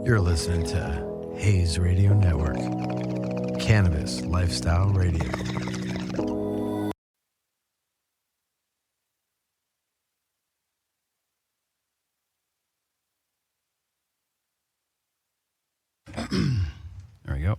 You're listening to Haze Radio Network, Cannabis Lifestyle Radio. There we go.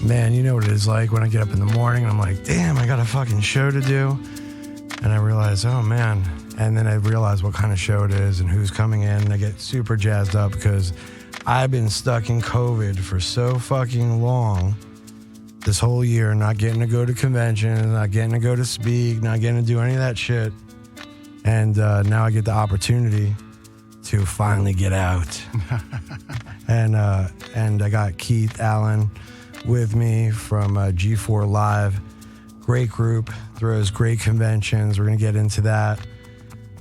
Man, you know what it is like when I get up in the morning and I'm like, damn, I got a fucking show to do. And I realize, oh man. And then I realize what kind of show it is and who's coming in. And I get super jazzed up because I've been stuck in COVID for so fucking long this whole year, not getting to go to conventions, not getting to go to speak, not getting to do any of that shit. And now I get the opportunity to finally get out. And I got Keith Allen with me from G4 Live. Great group, throws great conventions. We're going to get into that.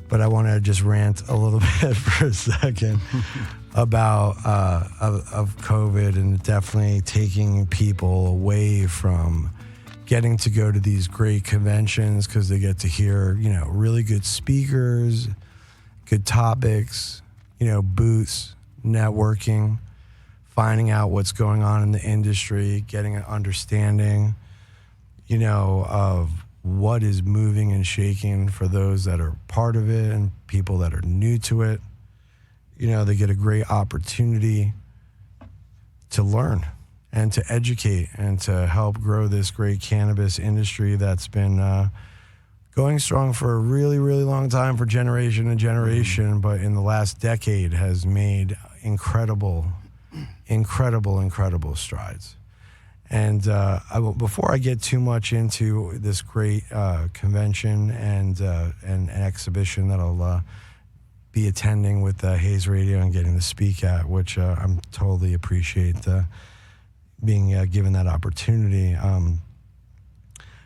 But I want to just rant a little bit for a second about of COVID and definitely taking people away from getting to go to these great conventions because they get to hear, you know, really good speakers, good topics, you know, booths, networking, finding out what's going on in the industry, getting an understanding, you know, of what is moving and shaking for those that are part of it and people that are new to it. You know, they get a great opportunity to learn and to educate and to help grow this great cannabis industry that's been going strong for a really, really long time, for generation and generation, but in the last decade has made incredible strides. And before I get too much into this great convention and an exhibition that I'll be attending with Haze Radio and getting to speak at, which I'm totally appreciate being given that opportunity,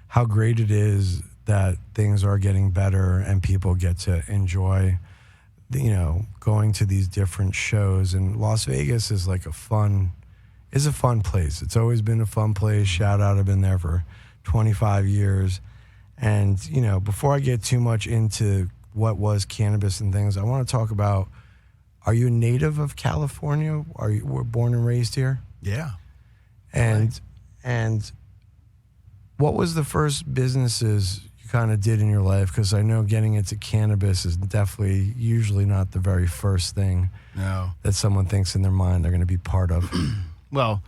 how great it is that things are getting better and people get to enjoy, you know, going to these different shows. And Las Vegas is like a fun place. It's always been a fun place. Shout out, I've been there for 25 years. And, you know, before I get too much into what was cannabis and things, I want to talk about, are you a native of California? Were born and raised here? Yeah. And what was the first businesses you kind of did in your life? Because I know getting into cannabis is definitely usually not the very first thing that someone thinks in their mind they're going to be part of. Well,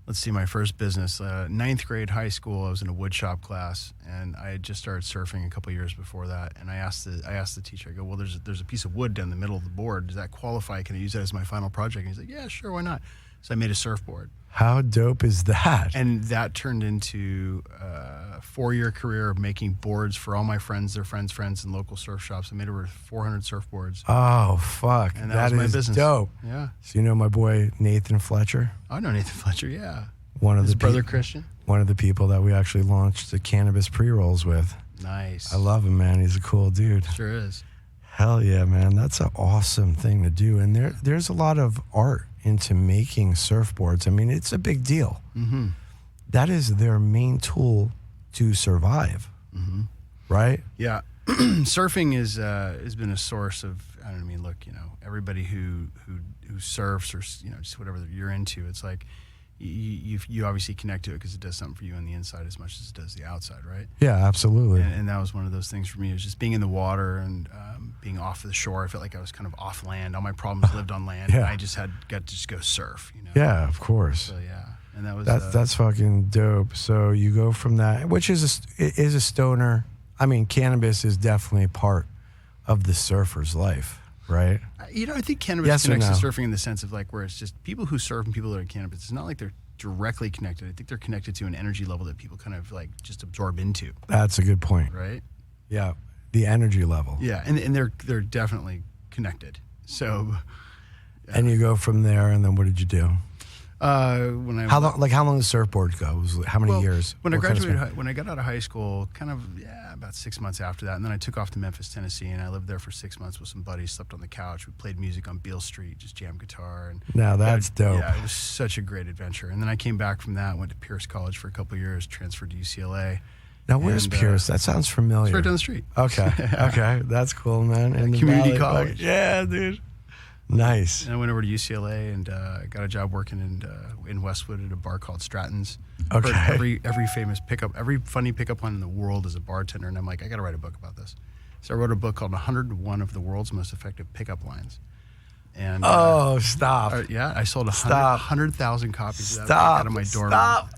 let's see, my first business, ninth grade high school, I was in a wood shop class, and I had just started surfing a couple of years before that. And I asked the teacher, I go, well, there's a piece of wood down the middle of the board. Does that qualify? Can I use that as my final project? And he's like, yeah, sure, why not? So I made a surfboard. How dope is that? And that turned into a 4-year career of making boards for all my friends, their friends, in local surf shops. I made over 400 surfboards. Oh, fuck. And that was my business. Dope. Yeah. So you know my boy Nathan Fletcher? I know Nathan Fletcher, yeah. His brother Christian? One of the people that we actually launched the cannabis pre-rolls with. Nice. I love him, man. He's a cool dude. Sure is. Hell yeah, man. That's an awesome thing to do. And there's a lot of art into making surfboards. I mean, it's a big deal. Mm-hmm. That is their main tool to survive, right? Yeah. Surfing has been a source of, I don't mean, look, you know, everybody who surfs or, you know, just whatever you're into, it's like you obviously connect to it because it does something for you on the inside as much as it does the outside, right? Yeah, absolutely. And that was one of those things for me. It was just being in the water and being off the shore. I felt like I was kind of off land. All my problems lived on land. Yeah. And I just got to just go surf, you know? Yeah, of course. So, yeah. And that was... That's fucking dope. So you go from that, which is a stoner. I mean, cannabis is definitely part of the surfer's life, right? You know, I think cannabis connects to surfing in the sense of like where it's just people who surf and people that are cannabis. It's not like they're directly connected. I think they're connected to an energy level that people kind of like just absorb into. That's a good point. Right? Yeah. The energy level. Yeah. And they're definitely connected. So. And you go from there, and then what did you do? When I How long? Like how long did surfboard go? How many years? When I What kind of graduated, when I got out of high school, about 6 months after that, and then I took off to Memphis, Tennessee, and I lived there for 6 months with some buddies. Slept on the couch. We played music on Beale Street, just jammed guitar. And Now that's dope. Yeah, it was such a great adventure. And then I came back from that, went to Pierce College for a couple of years, transferred to UCLA. Now where's Pierce? That sounds familiar. It's right down the street. Okay, okay, that's cool, man. In the community Valley. college. Yeah, dude. Nice. And I went over to UCLA and got a job working in Westwood at a bar called Stratton's. Okay. Every funny pickup line in the world is a bartender, and I'm like, I got to write a book about this. So I wrote a book called 101 of the World's Most Effective Pickup Lines. And stop. Yeah, I sold 100,000 copies of that out of my dorm.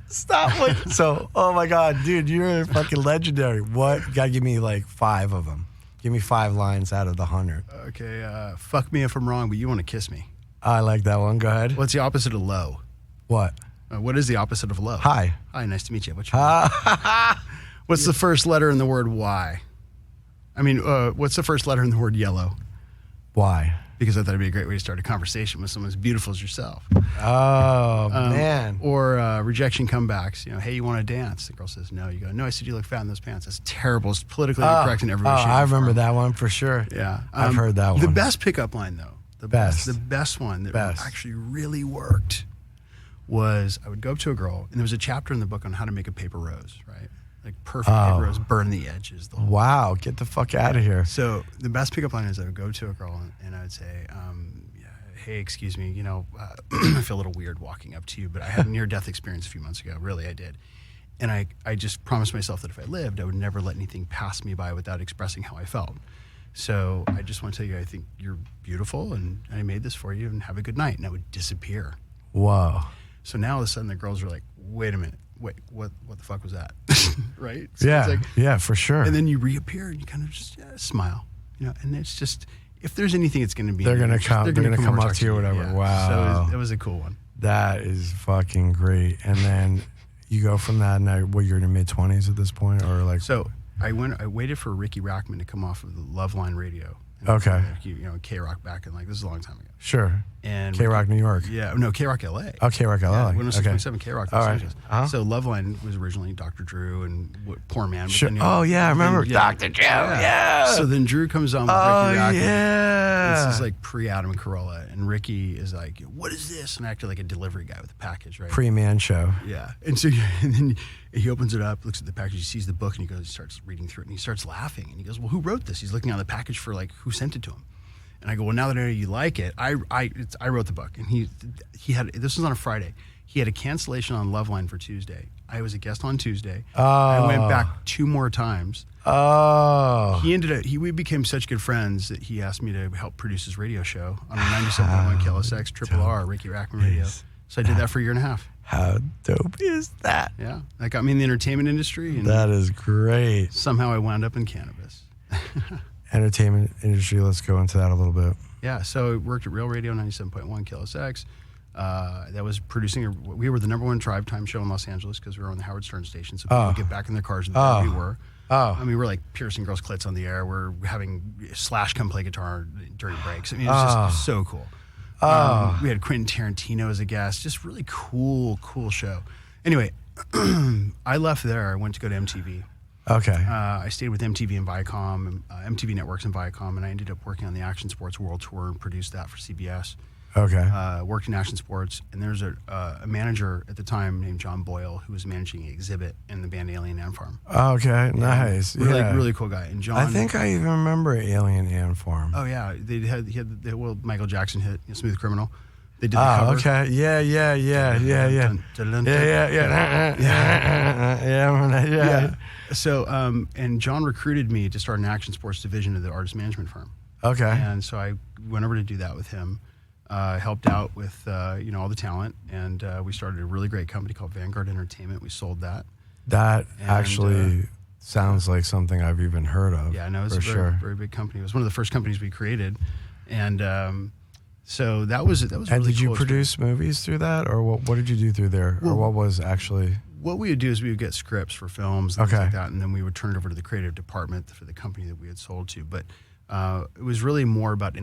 Stop. Wait. So, oh my God, dude, you're fucking legendary. What? You gotta give me like 5 of them. Give me 5 lines out of the 100. Okay, fuck me if I'm wrong, but you want to kiss me. I like that one. Go ahead. What's the opposite of low? What? What is the opposite of low? Hi. Hi, nice to meet you. What's your name? What's the first letter in the word Y? I mean, what's the first letter in the word yellow? Why? Because I thought it'd be a great way to start a conversation with someone as beautiful as yourself. Oh, man. Or rejection comebacks. You know, hey, you want to dance? The girl says no. You go, no, I said you look fat in those pants. That's terrible. It's politically incorrect in every way, shape, I or form. remember that one for sure. Yeah. I've heard that one. The best pickup line, though. The best one that actually really worked was I would go up to a girl, and there was a chapter in the book on how to make a paper rose, right? Like perfect paper rose, burn the edges. The whole wow, get the fuck out of here. So the best pickup line is I would go to a girl and I would say, hey, excuse me, you know, I feel a little weird walking up to you, but I had a near-death experience a few months ago. Really, I did. And I just promised myself that if I lived, I would never let anything pass me by without expressing how I felt. So I just want to tell you, I think you're beautiful, and I made this for you, and have a good night. And I would disappear. Whoa. So now all of a sudden the girls are like, wait a minute. Wait, what the fuck was that? Right? So yeah, it's like, yeah, for sure. And then you reappear and you kind of just smile, you know. And it's just, if there's anything, it's going to be. They're going to come. They're going to come up to you or whatever. Yeah. Wow. So it was a cool one. That is fucking great. And then you go from that. Now, you're in your mid-20s at this point, or like? So I waited for Ricky Rackman to come off of the Loveline radio. Okay. You know, K-Rock back in, like, this is a long time ago. Sure. And K-Rock New York. Yeah, no, K-Rock LA. Oh, K-Rock LA. Yeah, 106.7 K-Rock. All right. So Loveline was originally Dr. Drew and Poor Man. Sure. Oh, yeah, I remember. Dr. Drew, yeah. So then Drew comes on with Ricky Rackman. Yeah. This is like pre-Adam Carolla. And Ricky is like, what is this? And acted like a delivery guy with a package, right? Pre-Man show. Yeah. And so and then he opens it up, looks at the package, he sees the book, and he starts reading through it, and he starts laughing. And he goes, well, who wrote this? He's looking on the package for, like, who sent it to him. And I go, well, now that I know you like it, I wrote the book. And he had, this was on a Friday. He had a cancellation on Loveline for Tuesday. I was a guest on Tuesday. Oh. I went back 2 more times. Oh. We became such good friends that he asked me to help produce his radio show on 97.1 KLSX, Triple R, Ricky Rackman Radio. So I did that for a year and a half. How dope is that? Yeah. That got me in the entertainment industry. And that is great. Somehow I wound up in cannabis. Entertainment industry, let's go into that a little bit. Yeah, so I worked at Real Radio 97.1 KLSX. That was producing, we were the #1 drive time show in Los Angeles because we were on the Howard Stern station, so people would get back in their cars and there we were. I mean, we're like piercing girls' clits on the air. We're having Slash come play guitar during breaks. I mean, it was just so cool. We had Quentin Tarantino as a guest. Just really cool show. Anyway, I left there. I went to go to MTV. Okay. I stayed with MTV and Viacom, MTV Networks and Viacom, and I ended up working on the Action Sports World Tour and produced that for CBS. Okay. Worked in Action Sports, and there's a manager at the time named John Boyle who was managing Exhibit and the band Alien Ant Farm. Okay, nice. Really cool guy. And John, I think I even remember Alien Ant Farm. Oh yeah, he had Michael Jackson hit Smooth Criminal. They did the cover. Okay. Yeah. Yeah. So, and John recruited me to start an Action Sports division of the artist management firm. Okay. And so I went over to do that with him. Helped out with all the talent, and we started a really great company called Vanguard Entertainment. We sold that. That actually sounds like something I've even heard of. Yeah, no, it's a very big company. It was one of the first companies we created, and so that was. And really did you cool produce movies through that, or what did you do through there, or what was actually? What we would do is we would get scripts for films, and things like that, and then we would turn it over to the creative department for the company that we had sold to. But it was really more about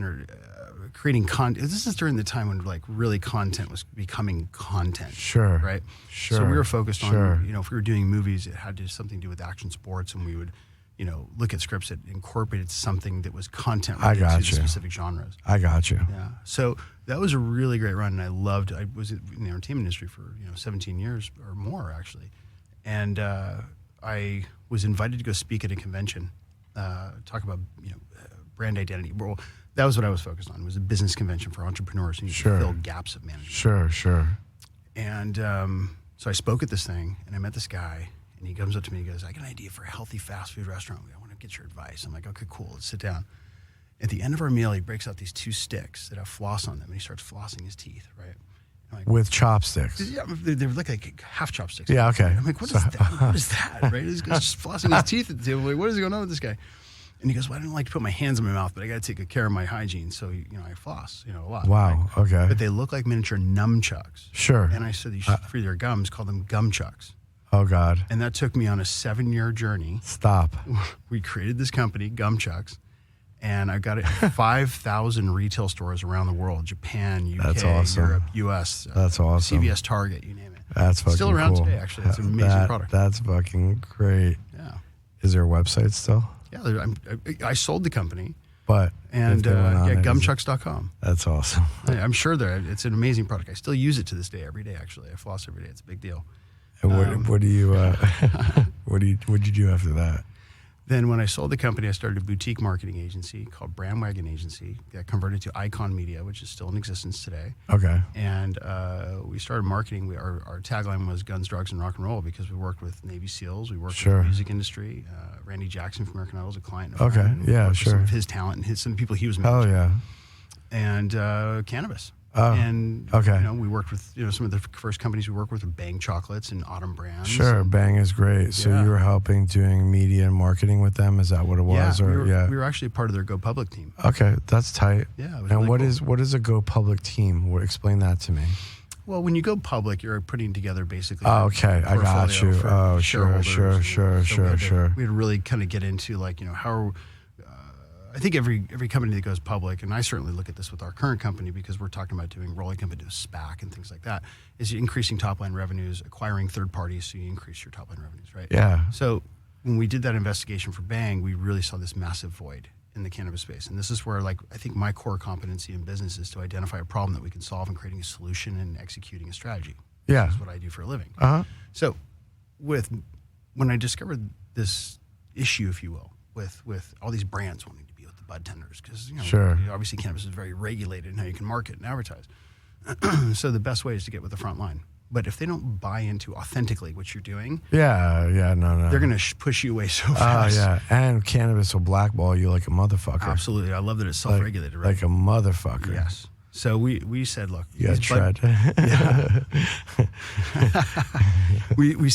creating content. This is during the time when like really content was becoming content. Sure. Right. Sure. So we were focused on, Sure. if we were doing movies, it had to something to do with action sports, and we would, look at scripts that incorporated something that was content related to the specific genres. I got you. Yeah. So that was a really great run, and I was in the entertainment industry for 17 years or more actually, and I was invited to go speak at a convention, talk about brand identity. Well, that was what I was focused on. It was a business convention for entrepreneurs who Sure. fill gaps of management. Sure. And so I spoke at this thing, and I met this guy, and he comes up to me and goes, I got an idea for a healthy fast food restaurant. I want to get your advice. I'm like, okay, cool. Let's sit down. At the end of our meal, he breaks out these 2 sticks that have floss on them, and he starts flossing his teeth, right? I'm like, with chopsticks. Yeah, they're like half chopsticks. Yeah, okay. I'm like, what is that? What is that? Right? He's just flossing his teeth at the table. Like, what is going on with this guy? And he goes, well, I don't like to put my hands in my mouth, but I got to take care of my hygiene. So, I floss, a lot. Wow, right? okay. But they look like miniature nunchucks. Sure. And I said, you should, for their gums, call them gum chucks. Oh, God. And that took me on a 7-year journey. Stop. We created this company, Gum Chucks, and I got it in 5,000 retail stores around the world, Japan, UK, That's awesome. Europe, US. That's awesome. CVS, Target, you name it. That's fucking Still around cool. today, actually. It's an amazing product. That's fucking great. Yeah. Is there a website still? Yeah, I sold the company. But And gumchucks.com. That's awesome. I'm sure it's an amazing product. I still use it to this day, every day, actually. I floss every day. It's a big deal. And what do you what did you do after that? Then when I sold the company, I started a boutique marketing agency called Bandwagon Agency that converted to Icon Media, which is still in existence today. Okay. And we started marketing. Our tagline was guns, drugs, and rock and roll, because we worked with Navy SEALs. We worked with the music industry. Randy Jackson from American Idol is a client of mine. Yeah, sure. Some of sure. his talent and some people he was managing. Oh, yeah. And cannabis. Oh, and okay. We worked with some of the first companies we worked with were Bang Chocolates and Autumn Brands. Sure, Bang is great. So Yeah. you were helping doing media and marketing with them. Is that what it was? Yeah, we were actually part of their Go Public team. Okay, that's tight. Yeah, it was and really cool. what is a Go Public team? Explain that to me. Well, when you go public, you're putting together basically. Oh, okay, I got you. Oh, sure. We had to really kind of get into how. I think every company that goes public, and I certainly look at this with our current company because we're talking about doing rolling company to SPAC and things like that, is increasing top line revenues, acquiring third parties, so you increase your top line revenues, right? Yeah. So when we did that investigation for Bang, we really saw this massive void in the cannabis space, and this is where I think my core competency in business is to identify a problem that we can solve and creating a solution and executing a strategy. Yeah. That's what I do for a living. So when I discovered this issue, if you will, with all these brands wanting to be with the bud tenders, because Sure. obviously cannabis is very regulated in how you can market and advertise. So the best way is to get with the front line. But if they don't buy into authentically what you're doing, no. they're going to push you away so fast. Yeah, and cannabis will blackball you like a motherfucker. Absolutely. I love that it's self-regulated, right? Like a motherfucker. Yes. So we said, look, You got tread. we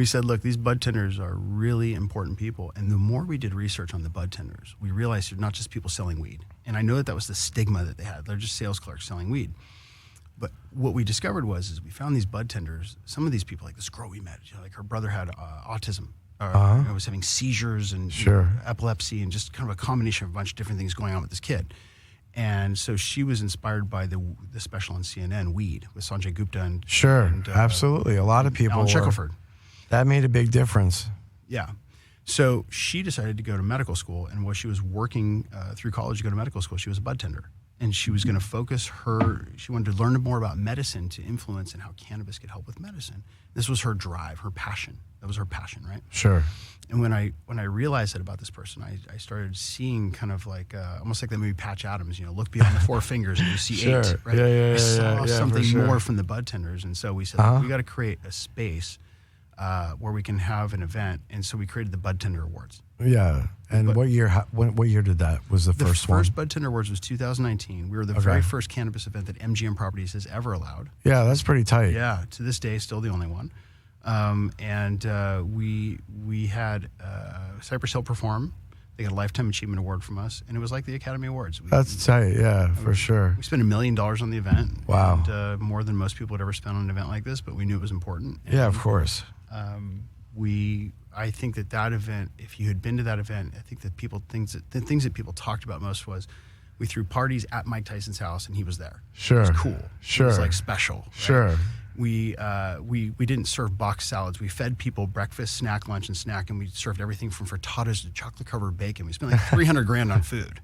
said, look, these bud tenders are really important people. And the more we did research on the bud tenders, we realized they're not just people selling weed. And I know that was the stigma that they had. They're just sales clerks selling weed. But what we discovered was we found these bud tenders, some of these people, like this girl we met, like her brother had autism, was having seizures and epilepsy, and just kind of a combination of a bunch of different things going on with this kid. And so she was inspired by the special on CNN, Weed, with Sanjay Gupta and absolutely. A lot of people. Alan Shackelford. That made a big difference. Yeah. So she decided to go to medical school, and while she was working through college to go to medical school, she was a bud tender. And she was going to focus she wanted to learn more about medicine to influence and how cannabis could help with medicine. This was her drive, her passion. That was her passion, right? Sure. And when I realized that about this person, I started seeing kind of like almost like the movie Patch Adams, look beyond the 4 fingers and you see 8, right? I saw something more from the bud tenders, and so we said we got to create a space where we can have an event, and so we created the Bud Tender Awards. Yeah, and what year did that? Was the first one? The first Bud Tender Awards was 2019. We were the very first cannabis event that MGM Properties has ever allowed. Yeah, that's pretty tight. Yeah, to this day, still the only one. We had Cypress Hill perform. They got a Lifetime Achievement Award from us, and it was like the Academy Awards. That's tight, yeah, for sure. We spent $1 million on the event. Wow. And, more than most people would ever spend on an event like this, but we knew it was important. And, yeah, of course. I think that event, if you had been to that event, I think that the things that people talked about most was We threw parties at Mike Tyson's house, and he was there. Sure. It was cool. Sure. It was like special. Right? Sure. We didn't serve box salads. We fed people breakfast, snack, lunch, and snack, and we served everything from frittatas to chocolate-covered bacon. We spent like $300,000 on food.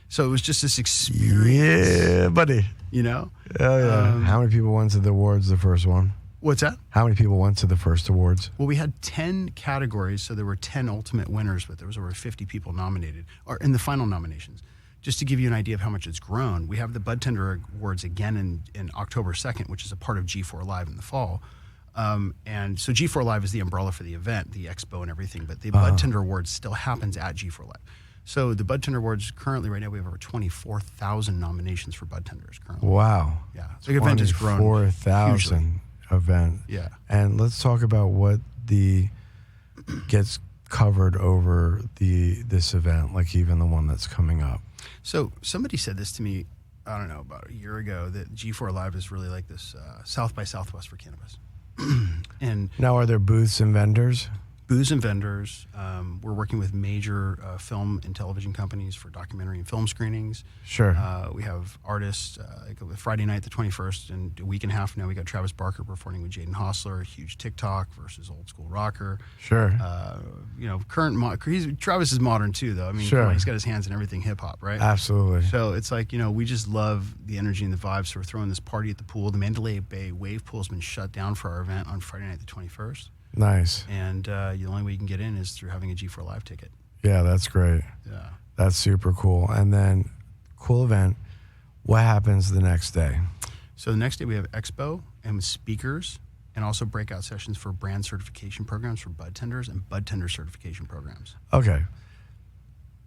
So it was just this experience. Yeah, buddy. You know? Oh, yeah. How many people went to the awards, the first one? What's that? How many people went to the first awards? Well, we had 10 categories, so there were 10 ultimate winners, but there was over 50 people nominated, or in the final nominations. Just to give you an idea of how much it's grown, we have the Bud Tender Awards again in October 2nd, which is a part of G4 Live in the fall. And so G4 Live is the umbrella for the event, the expo and everything, but the Bud Tender Awards still happens at G4 Live. So the Bud Tender Awards currently, right now, we have over 24,000 nominations for Bud Tenders currently. Wow. Yeah. So the event has grown 24,000 event. Yeah. And let's talk about what gets covered over this event, like even the one that's coming up. So somebody said this to me, I don't know, about a year ago, that G4 Live is really like this South by Southwest for cannabis. And now, are there booths and vendors? Booths and vendors. We're working with major film and television companies for documentary and film screenings. Sure. We have artists. Friday night, the 21st, and a week and a half now, we got Travis Barker performing with Jaden Hossler, huge TikTok versus old school rocker. Sure. Travis is modern too, though. I mean, sure. He's got his hands in everything hip hop, right? Absolutely. So it's like, we just love the energy and the vibes. So we're throwing this party at the pool. The Mandalay Bay wave pool has been shut down for our event on Friday night, the 21st. Nice. And the only way you can get in is through having a G4 Live ticket. Yeah, that's great. Yeah. That's super cool. And then, cool event. What happens the next day? So the next day we have expo and speakers and also breakout sessions for brand certification programs for bud tenders and bud tender certification programs. Okay.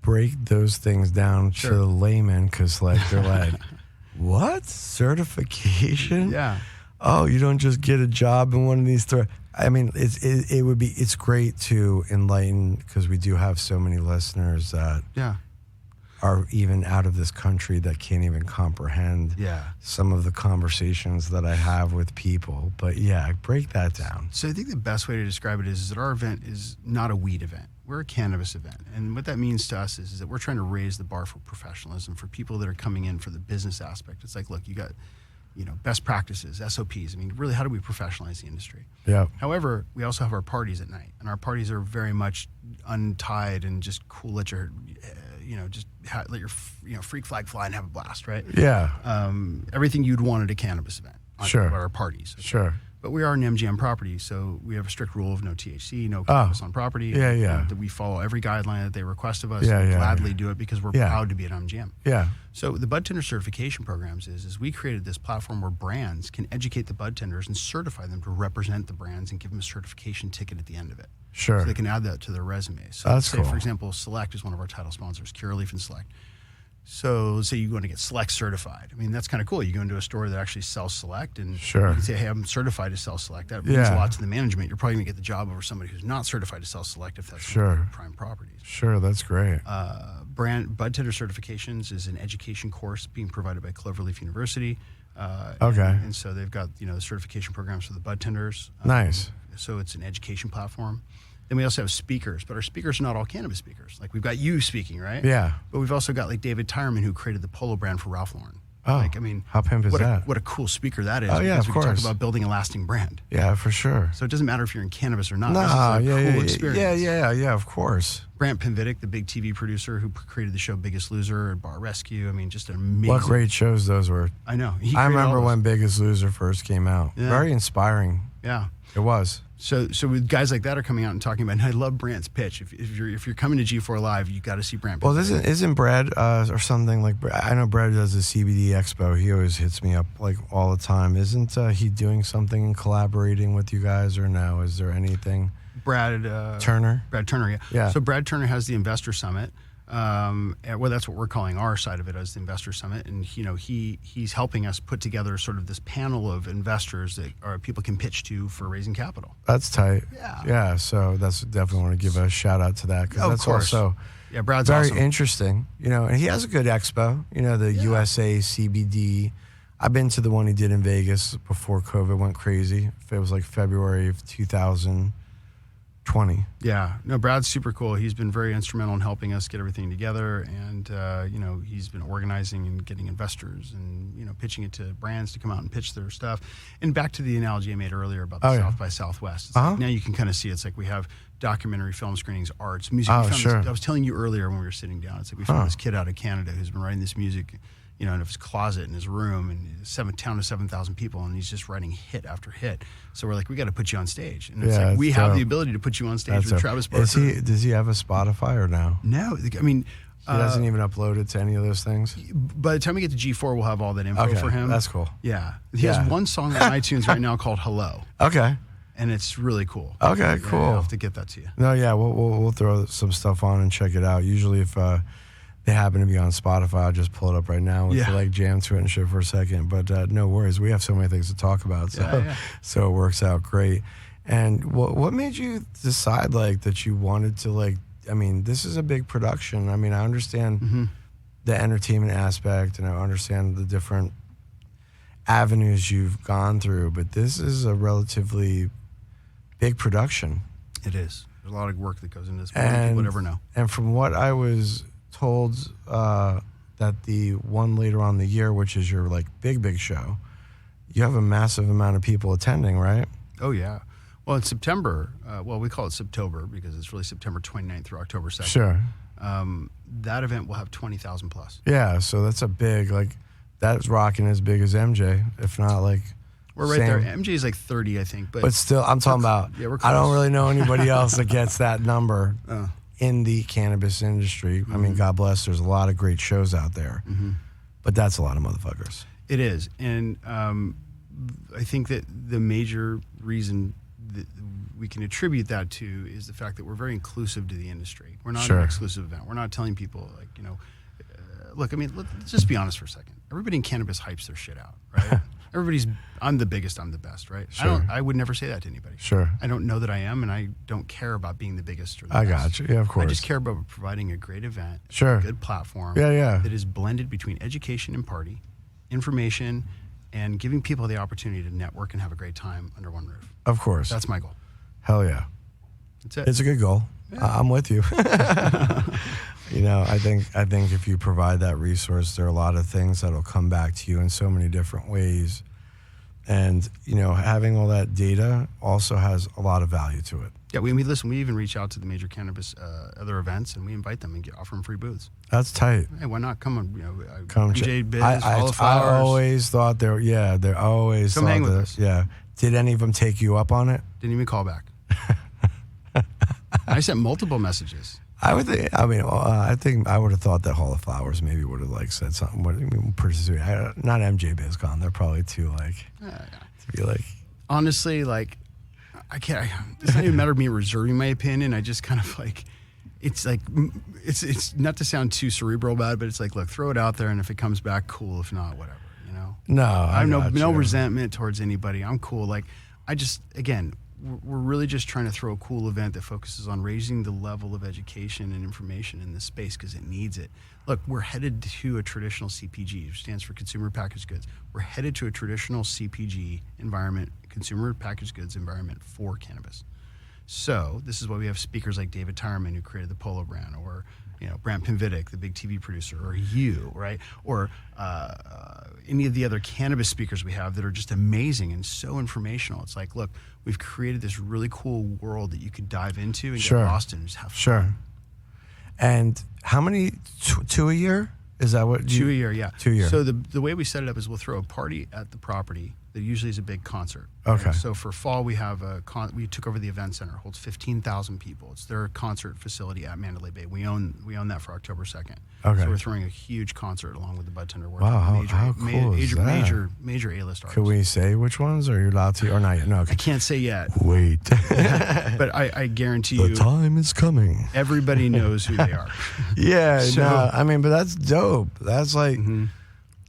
Break those things down to the layman, because they're like, what? Certification? Yeah. Oh, you don't just get a job in one of these three. I mean, it's great to enlighten, because we do have so many listeners that are even out of this country that can't even comprehend some of the conversations that I have with people. But yeah, break that down. So I think the best way to describe it is that our event is not a weed event. We're a cannabis event. And what that means to us is that we're trying to raise the bar for professionalism for people that are coming in for the business aspect. It's like, look, you got best practices, SOPs. I mean, really, how do we professionalize the industry? Yeah. However, we also have our parties at night, and our parties are very much untied and just cool. Let your, let your, freak flag fly and have a blast, right? Yeah. Everything you'd want at a cannabis event. Sure. At our parties. Okay? Sure. But we are an MGM property, so we have a strict rule of no THC, no cannabis on property. Yeah. That we follow every guideline that they request of us. Yeah, We gladly do it because we're proud to be at MGM. Yeah. So the bud tender certification programs is we created this platform where brands can educate the bud tenders and certify them to represent the brands and give them a certification ticket at the end of it. Sure. So they can add that to their resume. So that's say, cool. for example, Select is one of our title sponsors, Curaleaf and Select. So let's say you want to get Select certified. I mean, that's kind of cool. You go into a store that actually sells Select, and you can say, hey, I'm certified to sell Select. That means a lot to the management. You're probably going to get the job over somebody who's not certified to sell Select if that's one of your prime properties. Sure, that's great. Bud Tender Certifications is an education course being provided by Cloverleaf University. And so they've got, the certification programs for the bud tenders. Nice. So it's an education platform. Then we also have speakers, but our speakers are not all cannabis speakers. Like, we've got you speaking, right? Yeah. But we've also got, like, David Tyerman, who created the polo brand for Ralph Lauren. Oh, like, I mean, how pimp is that? What a cool speaker that is. Oh, yeah, because of we can course. talk about building a lasting brand. Yeah, for sure. So it doesn't matter if you're in cannabis or not. Nah, this is a cool experience. Yeah, of course. Brant Pinvidic, the big TV producer who created the show Biggest Loser and Bar Rescue. I mean, just an amazing. What great shows those were. I know. I remember when Biggest Loser first came out. Yeah. Very inspiring. Yeah. It was. So with guys like that are coming out and talking about, and I love Brant's pitch. If you're coming to G4 Live, you got to see Brant. Well, isn't Brad or something like? I know Brad does the CBD Expo. He always hits me up like all the time. Isn't he doing something and collaborating with you guys, or no? Is there anything? Brad Turner. Brad Turner, yeah. So Brad Turner has the Investor Summit. Well, that's what we're calling our side of it as the Investor Summit, and he's helping us put together sort of this panel of investors that people can pitch to for raising capital. That's tight. Yeah. Yeah. So that's definitely want to give a shout out to that, because that's also Brad's very awesome. Interesting. And he has a good expo. The USA CBD. I've been to the one he did in Vegas before COVID went crazy. It was like February of 2000. 20. Yeah, no, Brad's super cool. He's been very instrumental in helping us get everything together, and he's been organizing and getting investors, and pitching it to brands to come out and pitch their stuff. And back to the analogy I made earlier about the South by Southwest. It's like now you can kind of see it's like we have documentary film screenings, arts, music. Sure. I was telling you earlier when we were sitting down. It's like we found this kid out of Canada who's been writing this music, in his closet in his room, and town of 7,000 people, and he's just writing hit after hit. So we're like, we got to put you on stage, and it's like we have the ability to put you on stage with Travis Barker. Does he have a Spotify or no? No, I mean. He doesn't even upload it to any of those things? By the time we get to G4, we'll have all that info for him. That's cool. Yeah. He has one song on iTunes right now called Hello. Okay. And it's really cool. Okay, cool. I'll have to get that to you. No, yeah, we'll throw some stuff on and check it out. Usually if they happen to be on Spotify, I'll just pull it up right now and jam to it and shit for a second. But no worries. We have so many things to talk about. So it works out great. And what made you decide that you wanted to this is a big production. I mean, I understand the entertainment aspect, and I understand the different avenues you've gone through, but this is a relatively big production. It is. There's a lot of work that goes into this. People would ever know. And from what I was told, that the one later on in the year, which is your big show, you have a massive amount of people attending, right? Oh yeah. Well, in September, we call it Septober because it's really September 29th through October 2nd. Sure. That event will have 20,000 plus. Yeah, so that's a big, that's rocking as big as MJ, if not we're right there. MJ is 30, I think. But still, I'm talking about, I don't really know anybody else that gets that number in the cannabis industry. I mean, God bless, there's a lot of great shows out there, but that's a lot of motherfuckers. It is. And I think that the major reason that we can attribute that to is the fact that we're very inclusive to the industry. We're not an exclusive event. We're not telling people look, I mean, let's just be honest for a second. Everybody in cannabis hypes their shit out, right? I'm the biggest, I'm the best, right? Sure. I would never say that to anybody. Sure. I don't know that I am, and I don't care about being the biggest or the best. I got you. Yeah, of course. I just care about providing a great event, a good platform that is blended between education and party, information, and giving people the opportunity to network and have a great time under one roof. Of course. That's my goal. Hell yeah. That's it. It's a good goal. Yeah. I'm with you. I think if you provide that resource, there are a lot of things that'll come back to you in so many different ways. And, having all that data also has a lot of value to it. Yeah, we even reach out to the major cannabis other events, and we invite them and offer them free booths. That's tight. Hey, why not? Come on, come MJ Biz, Hall of Flowers. I always thought they're always come hang with us. Yeah. Did any of them take you up on it? Didn't even call back. I sent multiple messages. I think I would have thought that Hall of Flowers maybe would have said something pretty sweet. Not MJ BizCon. They're probably too to be honestly, I can't. It's not even a matter of me reserving my opinion. I just kind of it's not to sound too cerebral about it, but it's look, throw it out there, and if it comes back, cool. If not, whatever. No, I have no resentment towards anybody. I'm cool. We're really just trying to throw a cool event that focuses on raising the level of education and information in this space because it needs it. Look, we're headed to a traditional CPG, which stands for Consumer Packaged Goods. We're headed to a traditional CPG environment, Consumer Packaged Goods environment for cannabis. So this is why we have speakers like David Tyerman, who created the Polo brand, or Brant Pinvidic, the big TV producer, or you, right? Or any of the other cannabis speakers we have that are just amazing and so informational. It's look, we've created this really cool world that you could dive into and get lost in and just have fun. Sure. And how many, 2 a year? Is that what? 2 a year, yeah. 2 a year. So the way we set it up is we'll throw a party at the property that usually is a big concert. Okay. Right? So for fall, we have we took over the event center. It holds 15,000 people. It's their concert facility at Mandalay Bay. We own that for October 2nd. Okay. So we're throwing a huge concert along with the Bud Tender. Wow, how cool is that? Major A-list artists. Could we say which ones? Are you allowed to? Or not yet? No, okay. I can't say yet. Wait. But I guarantee you. The time is coming. Everybody knows who they are. Yeah, but that's dope. That's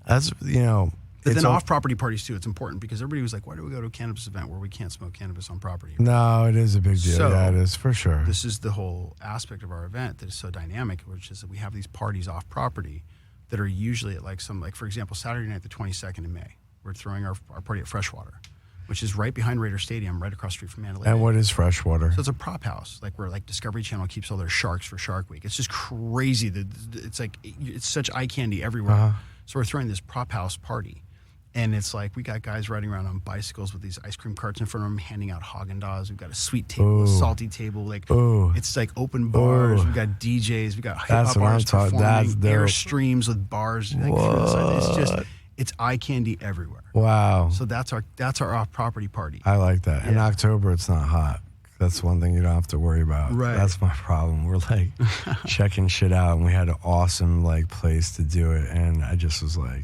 that's, But then off-property parties, too, it's important because everybody was like, why do we go to a cannabis event where we can't smoke cannabis on property? No, it is a big deal. So, it is, for sure. This is the whole aspect of our event that is so dynamic, which is that we have these parties off-property that are usually at for example, Saturday night, the 22nd of May, we're throwing our party at Freshwater. which is right behind Raider Stadium, right across the street from Mandalay And Bay. what is Freshwater? So it's a prop house, like where like Discovery Channel keeps all their sharks for Shark Week. It's just crazy. It's such eye candy everywhere. So we're throwing this prop house party. And it's like we got guys riding around on bicycles with these ice cream carts in front of them, handing out Haagen-Dazs. We've got a sweet table, a salty table. Like it's like open bars. We've got DJs. We've got hip hop artists performing. Airstreams with bars. Like, it's eye candy everywhere. Wow. So that's our off property party. I like that. In October, it's not hot. That's one thing you don't have to worry about. Right. That's my problem. We're like checking shit out, and we had an awesome like place to do it, and I just was like,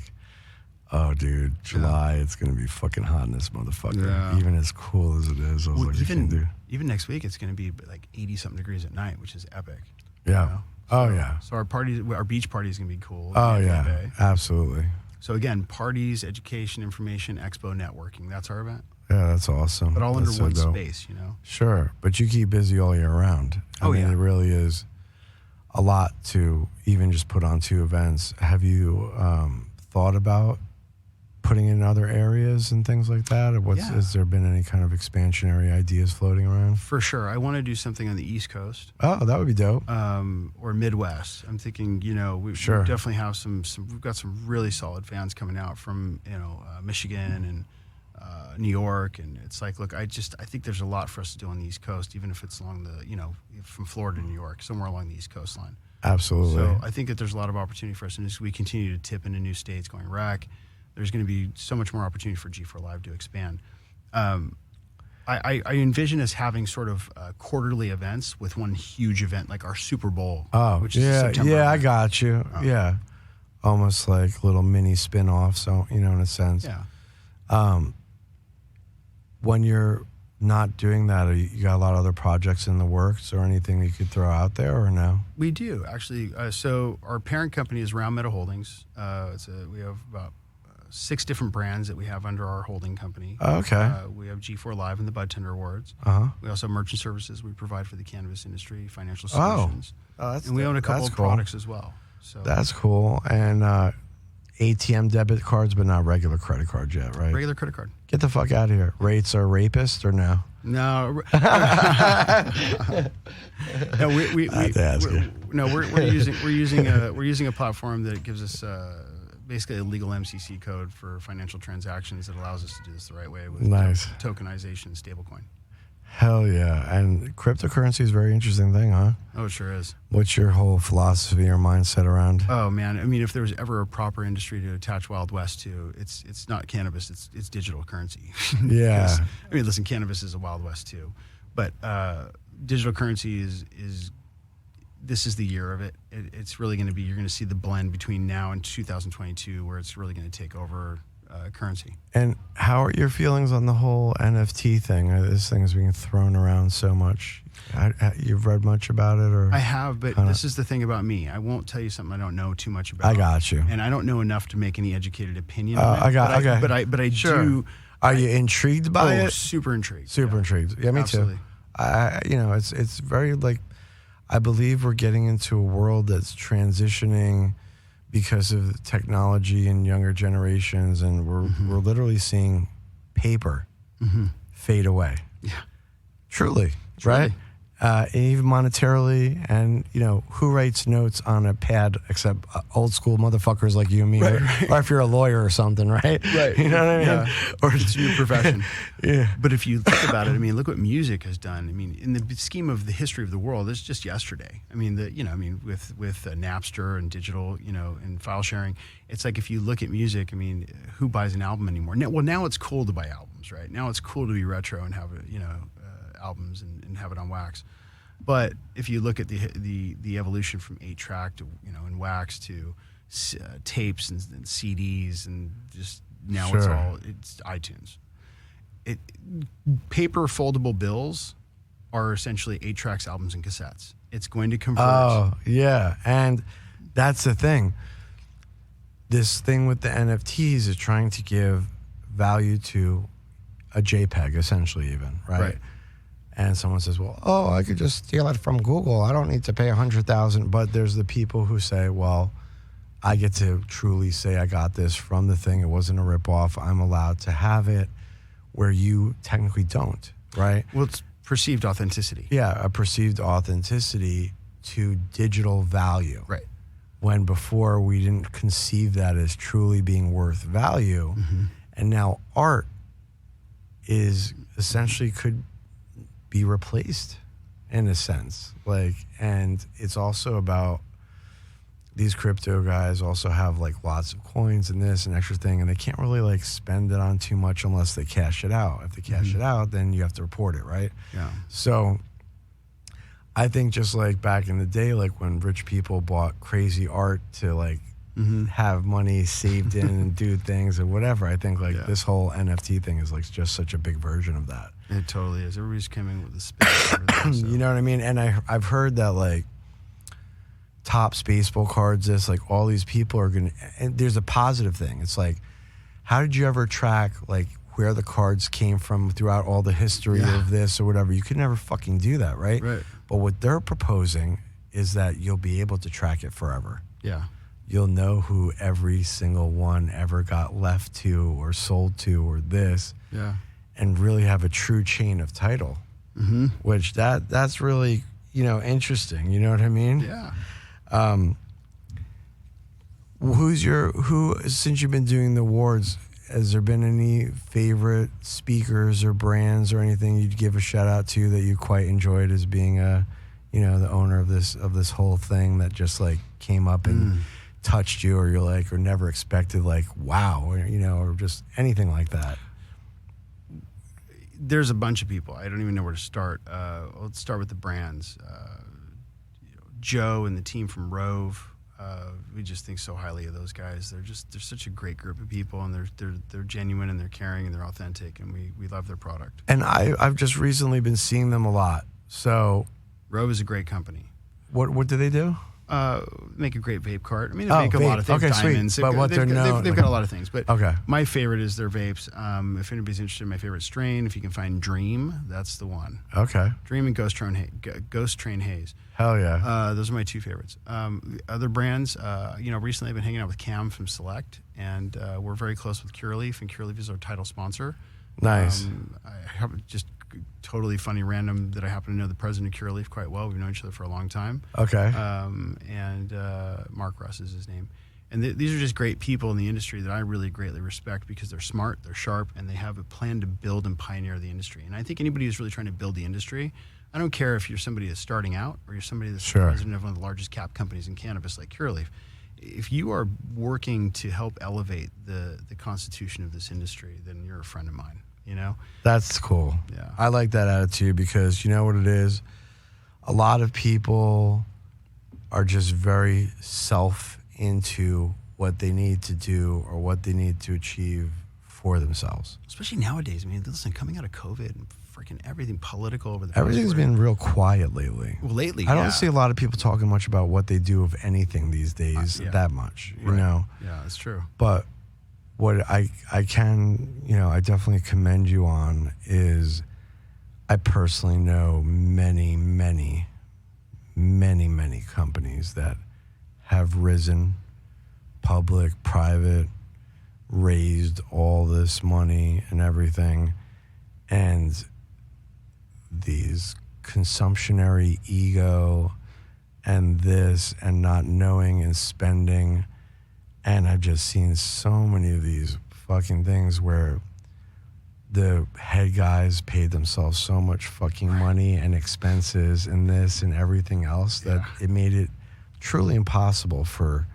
oh, dude, July, it's going to be fucking hot in this motherfucker. Yeah. Even as cool as it is. I was like, even next week, it's going to be like 80-something degrees at night, which is epic. Yeah. You know? So our beach party is going to be cool. Absolutely. So again, parties, education, information, expo, networking. That's our event. Yeah, that's awesome. But all under one space, you know? Sure. But you keep busy all year round. I mean, it really is a lot to even just put on 2 events. Have you thought about putting in other areas and things like that? Or has there been any kind of expansionary ideas floating around? For sure. I want to do something on the East Coast. Oh, that would be dope. Or Midwest. I'm thinking, we definitely have we've got some really solid fans coming out from, Michigan and New York. And it's like, look, I think there's a lot for us to do on the East Coast, even if it's along the, from Florida to New York, somewhere along the East coastline. Absolutely. So I think that there's a lot of opportunity for us. And as we continue to tip into new states going rec, there's going to be so much more opportunity for G4 Live to expand. I envision us having sort of quarterly events with one huge event, like our Super Bowl. Oh, which is September. Yeah, I got you. Yeah. Almost like little mini spin-offs, so, in a sense. Yeah. When you're not doing that, you got a lot of other projects in the works or anything you could throw out there or no? We do, actually. So our parent company is Round Meadow Holdings. We have about 6 different brands that we have under our holding company. Okay. We have G4 Live and the Bud Tender Awards. We also have merchant services we provide for the cannabis industry, financial solutions. And we own a couple of products as well. So that's cool. And ATM debit cards, but not regular credit cards yet, right? Regular credit card. Get the fuck out of here. Rates are rapist or no? No. No, we're using a platform that gives us basically a legal MCC code for financial transactions that allows us to do this the right way with tokenization and stablecoin. Hell yeah. And cryptocurrency is a very interesting thing, huh? Oh, it sure is. What's your whole philosophy or mindset around? Oh, man. I mean, if there was ever a proper industry to attach Wild West to, it's not cannabis, it's digital currency. Yeah. I mean, listen, cannabis is a Wild West too. But digital currency this is the year of it. It's really going to be, you're going to see the blend between now and 2022 where it's really going to take over currency. And how are your feelings on the whole NFT thing? This thing is being thrown around so much. You've read much about it? Or I have, but this is the thing about me. I won't tell you something I don't know too much about. I got you. And I don't know enough to make any educated opinion on it. But I do. Are you intrigued by it? Super intrigued. Super intrigued. Yeah, me Absolutely. too. It's very like, I believe we're getting into a world that's transitioning because of technology and younger generations, and we're literally seeing paper fade away. Yeah, truly, right? Even monetarily, and who writes notes on a pad except old school motherfuckers like you and me, or if you're a lawyer or something, right? Right. You know what I mean? Yeah. Or it's your profession. Yeah. But if you think about it, I mean, look what music has done. I mean, in the scheme of the history of the world, it's just yesterday. I mean, with Napster and digital, and file sharing, it's like if you look at music, I mean, who buys an album anymore? Now it's cool to buy albums, right? Now it's cool to be retro and have albums and have it on wax. But if you look at the evolution from 8-track to and wax to tapes and CDs and just now it's iTunes. Paper foldable bills are essentially 8-tracks, albums, and cassettes. It's going to converge. Oh yeah, and that's the thing. This thing with the NFTs is trying to give value to a JPEG, essentially, even right. And someone says, well, I could just steal it from Google. I don't need to pay $100,000. But there's the people who say, well, I get to truly say I got this from the thing. It wasn't a ripoff. I'm allowed to have it. where you technically don't, right? Well, it's perceived authenticity. Yeah, a perceived authenticity to digital value. Right. When before we didn't conceive that as truly being worth value. Mm-hmm. And now art is essentially could be replaced in a sense. Like, and it's also about these crypto guys also have like lots of coins and this and extra thing, and they can't really like spend it on too much unless they cash it out. If they cash it out, then you have to report it, right? Yeah. So I think just like back in the day, like when rich people bought crazy art to like have money saved in and do things or whatever, I think like this whole NFT thing is like just such a big version of that. It totally is. Everybody's coming with a spin. You know what I mean? And I've heard that like Topps baseball cards, this, like all these people are going to, and there's a positive thing. It's like, how did you ever track like where the cards came from throughout all the history of this or whatever? You could never fucking do that, right? Right. But what they're proposing is that you'll be able to track it forever. Yeah. You'll know who every single one ever got left to or sold to or this. Yeah. And really have a true chain of title, which that's really, you know, interesting. You know what I mean? Yeah. Since you've been doing the awards, has there been any favorite speakers or brands or anything you'd give a shout out to that you quite enjoyed as being the owner of this whole thing that just like came up and touched you, or you're like, or never expected, like, wow, or, you know, or just anything like that? There's a bunch of people. I don't even know where to start. Let's start with the brands. Joe and the team from Rove. We just think so highly of those guys. They're such a great group of people, and they're genuine and they're caring and they're authentic, and we love their product. And I've just recently been seeing them a lot. So Rove is a great company. What do they do? Make a great vape cart. I mean, they make a lot of things. Okay, diamonds. Sweet. But what they're known, they've got a lot of things. But okay. My favorite is their vapes. If anybody's interested in my favorite strain, if you can find Dream, that's the one. Okay. Dream and Ghost Train Haze. Hell yeah. Those are my two favorites. Other brands, recently I've been hanging out with Cam from Select, and we're very close with Cureleaf, and Cureleaf is our title sponsor. Nice. I have just totally funny random that I happen to know the president of Cureleaf quite well. We've known each other for a long time. Okay. And Mark Russ is his name. And these are just great people in the industry that I really greatly respect because they're smart, they're sharp, and they have a plan to build and pioneer the industry. And I think anybody who's really trying to build the industry, I don't care if you're somebody that's starting out or you're somebody that's the president of one of the largest cap companies in cannabis like Cureleaf. If you are working to help elevate the constitution of this industry, then you're a friend of mine, you know? That's cool. Yeah. I like that attitude because you know what it is? A lot of people are just very into what they need to do or what they need to achieve for themselves. Especially nowadays. I mean, listen, coming out of COVID and freaking everything political over the Everything's been real quiet lately. Well, lately, I don't see a lot of people talking much about what they do of anything these days that much, you know? Yeah, that's true. But what I can, I definitely commend you on is I personally know many, many, many, many companies that have risen, public, private, raised all this money and everything, and these consumptionary ego and this and not knowing and spending. And I've just seen so many of these fucking things where the head guys paid themselves so much fucking money and expenses and this and everything else that it made it truly impossible for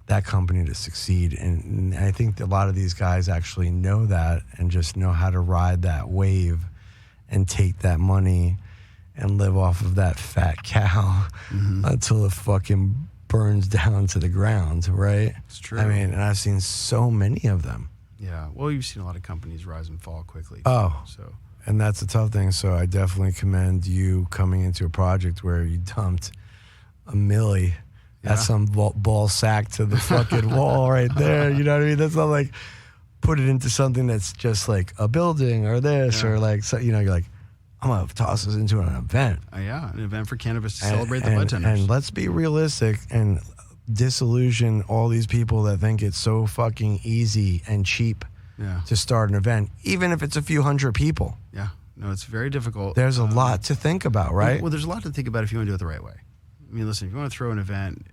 that company to succeed. And I think that a lot of these guys actually know that and just know how to ride that wave and take that money and live off of that fat cow until it fucking burns down to the ground, right? It's true. I mean, and I've seen so many of them. Yeah. Well, you've seen a lot of companies rise and fall quickly. And that's a tough thing. So I definitely commend you coming into a project where you dumped $1 million. That's some ball sack to the fucking wall right there. You know what I mean? That's not like put it into something that's just like a building or this or like, so, you're like, I'm going to toss this into an event. An event for cannabis to celebrate the budtenders. And let's be realistic and disillusion all these people that think it's so fucking easy and cheap to start an event, even if it's a few hundred people. Yeah. No, it's very difficult. There's a lot to think about, right? Well, there's a lot to think about if you want to do it the right way. I mean, listen, if you want to throw an event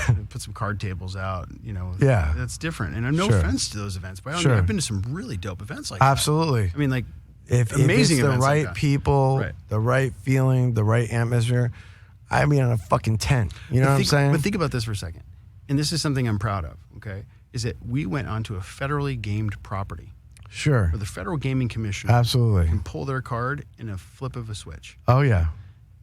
and put some card tables out, that's different. And no offense to those events, but I've been to some really dope events like that. Absolutely. I mean, like, if amazing it's the events right like people, the right feeling, the right atmosphere, I'd be on a fucking tent. You know what I'm saying? But think about this for a second. And this is something I'm proud of, okay? Is that we went onto a federally gamed property. Sure. Where the Federal Gaming Commission can pull their card in a flip of a switch. Oh, yeah.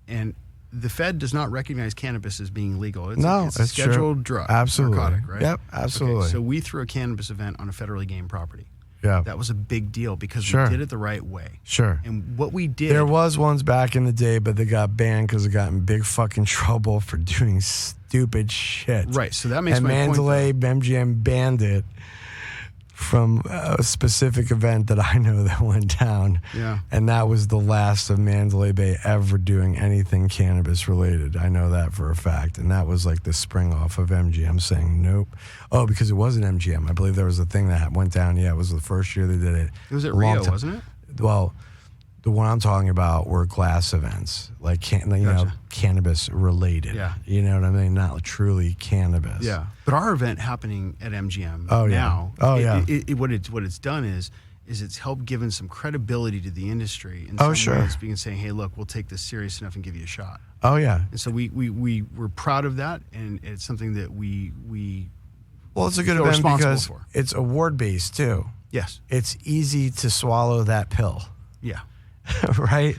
And the Fed does not recognize cannabis as being legal. It's a scheduled drug. Absolutely. Narcotic, right? Yep, absolutely. Okay, so we threw a cannabis event on a federally gamed property. Yeah. That was a big deal because we did it the right way. Sure. And what we did... There was ones back in the day, but they got banned because they got in big fucking trouble for doing stupid shit. Right, so that makes my Mandalay, point. And MGM banned it from a specific event that I know that went down. Yeah. And that was the last of Mandalay Bay ever doing anything cannabis related. I know that for a fact. And that was like the spring off of MGM saying nope. Oh, because it wasn't MGM. I believe there was a thing that went down. Yeah, it was the first year they did it. It was at Rio, wasn't it? Well, the one I'm talking about were glass events, like cannabis related. Yeah. You know what I mean? Not truly cannabis. Yeah. But our event happening at MGM now. What it's done is it's helped given some credibility to the industry. In some ways, being saying, hey, look, we'll take this serious enough and give you a shot. Oh yeah. And so we're proud of that, and it's something that we well, it's a good event because it's award based too. Yes. It's easy to swallow that pill. Yeah. Right?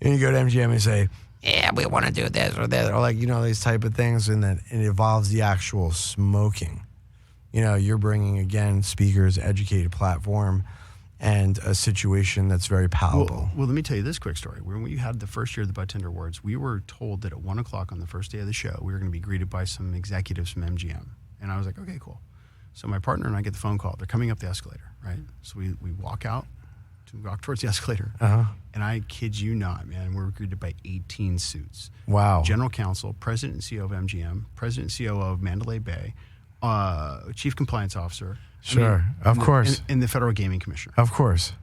And you go to MGM and say, yeah, we want to do this or that, or like, these type of things, and then it involves the actual smoking. You're bringing, again, speakers, educated platform, and a situation that's very palatable. Well, let me tell you this quick story. When we had the first year of the Bud Tender Awards, we were told that at 1 o'clock on the first day of the show, we were going to be greeted by some executives from MGM. And I was like, okay, cool. So my partner and I get the phone call. They're coming up the escalator, right? So we walk out. We walk towards the escalator. And I kid you not, man, we're greeted by 18 suits. Wow. General counsel, president and CEO of MGM, president and CEO of Mandalay Bay, chief compliance officer. Of course. And the Federal Gaming Commissioner. Of course.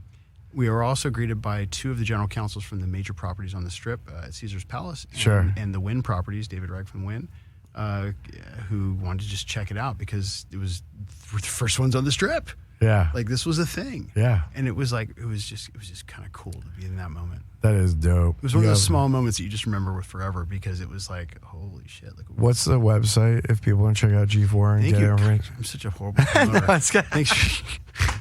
We were also greeted by two of the general counsels from the major properties on the Strip, at Caesar's Palace. And the Wynn properties, David Ragg from Wynn, who wanted to just check it out because it was the first ones on the Strip. Yeah. Like, this was a thing. Yeah. And it was just kind of cool to be in that moment. That is dope. It was one of those small moments that you just remember with forever because it was like, holy shit. Like, what's the website if people want to check out G4 and get information? I'm such a horrible promoter. Thanks.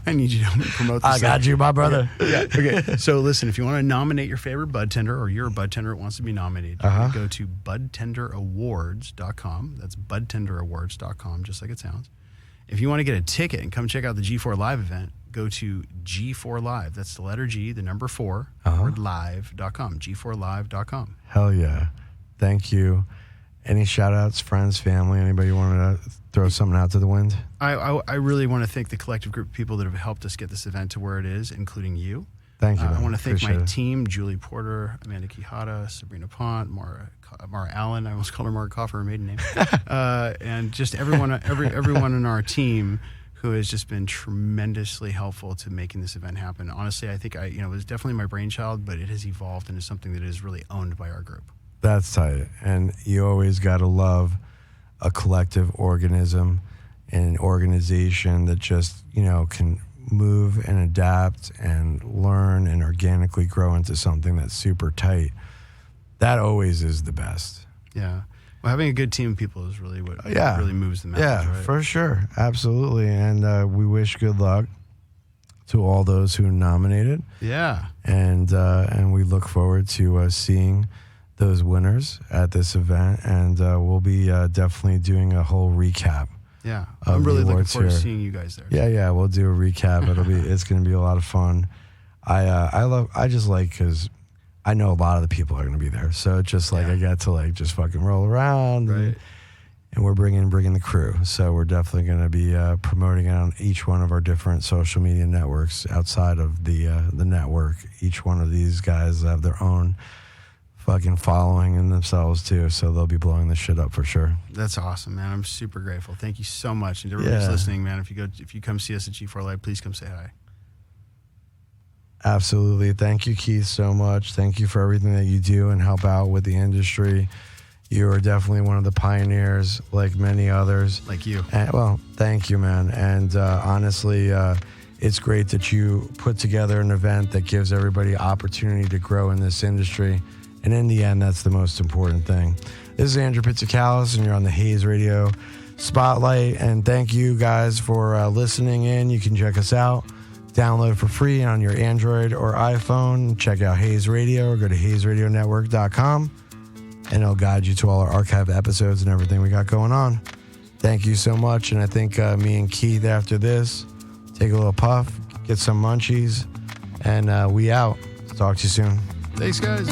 I need you to help me promote this. I got you, my brother. Yeah. Okay. So listen, if you want to nominate your favorite bud tender or you're a bud tender that wants to be nominated, you can go to budtenderawards.com. That's budtenderawards.com, just like it sounds. If you want to get a ticket and come check out the G4 Live event, go to G4 Live. That's the letter G, the number 4, word live.com, G4Live.com. Hell yeah. Thank you. Any shout outs, friends, family, anybody want to throw something out to the wind? I really want to thank the collective group of people that have helped us get this event to where it is, including you. Thank you. I want to thank my team, Julie Porter, Amanda Quijada, Sabrina Pont, Mara Allen. I almost called her Mara Coffer, her maiden name. And just everyone in our team who has just been tremendously helpful to making this event happen. Honestly, I think it was definitely my brainchild, but it has evolved into something that is really owned by our group. That's tight. And you always got to love a collective organism and an organization that just, can move and adapt and learn and organically grow into something that's super tight. That always is the best. Yeah. Well, having a good team of people is really what really moves the mountains, Yeah, right? For sure. Absolutely. And we wish good luck to all those who nominated. Yeah. And we look forward to seeing those winners at this event. And we'll be definitely doing a whole recap. Yeah, I'm really looking forward to seeing you guys there. Yeah, we'll do a recap. It's going to be a lot of fun. I just like because I know a lot of the people are going to be there, so it's just like I get to just fucking roll around, right? And we're bringing the crew, so we're definitely going to be promoting it on each one of our different social media networks outside of the network. Each one of these guys have their own fucking following in themselves too, so they'll be blowing this shit up for sure. That's awesome, man. I'm super grateful. Thank you so much. And everybody's listening, man, if you come see us at G4 Live, please come say hi. Absolutely. Thank you, Keith, so much. Thank you for everything that you do and help out with the industry. You are definitely one of the pioneers, like many others. Like you. And, well, thank you, man. And honestly, it's great that you put together an event that gives everybody opportunity to grow in this industry. And in the end, that's the most important thing. This is Andrew Pisticalis, and you're on the Haze Radio Spotlight. And thank you guys for listening in. You can check us out. Download for free on your Android or iPhone. Check out Haze Radio or go to hazeradionetwork.com, and it'll guide you to all our archive episodes and everything we got going on. Thank you so much. And I think me and Keith, after this, take a little puff, get some munchies, and we out. Talk to you soon. Thanks, guys.